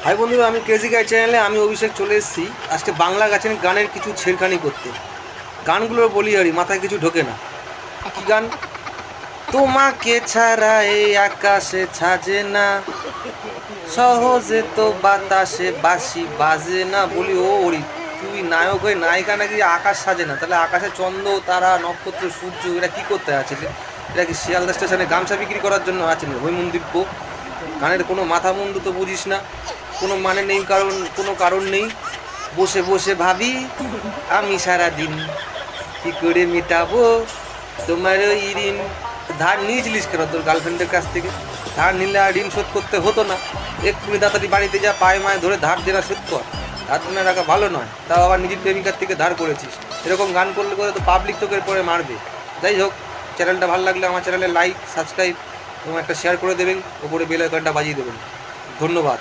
High বন্ধুরা, আমি crazy গাই চ্যানেলে আমি অভিষেক চলে এসেছি আজকে বাংলা গানের কিছু ছেড়খানি করতে। গানগুলোর বলি আরই মাথায় কিছু ঢোকে না। কি গান? তোমাকে ছাড়া এই আকাশে ছাজে না, সহজে তো বাতাসে বাঁশি বাজে না। বলি ও ওরি, তুই নায়ক হয়ে নায়িকা নাকি আকাশ সাজে না? তাহলে আকাশে চন্দ্র তারা নক্ষত্র সূর্য এরা কি করতে আছে? এরা কি শিয়ালদা স্টেশনে গামছা বিক্রি করার জন্য আছে না? হৈমন্দিব্য গানের কোনো মাথা মুন্ডু তো বুঝিস না, কোনো মানে নেই, কোনো কারণ নেই। বসে বসে ভাবি আমি সারাদিন কি করে মেটাবো তোমার ওই ঋণ। ধার নিয়েছিলিস কেন তোর গার্লফ্রেন্ডের কাছ থেকে? ধার নিলে আর ঋণ শোধ করতে হতো না। এক্ষুনি তাড়াতাড়ি বাড়িতে যা, পায়ে মায়ে ধরে ধার দেনা শোধ কর। ধার দেনা রাখা ভালো নয়, তাও আবার নিজের প্রেমিকার থেকে ধার করেছিস। এরকম গান করলে করে তো পাবলিক তোকে পরে মারবে। যাই হোক, চ্যানেলটা ভালো লাগলে আমার চ্যানেলে লাইক, সাবস্ক্রাইব এবং একটা শেয়ার করে দেবেন, ওপরে বেল আইকনটা বাজিয়ে দেবেন। ধন্যবাদ।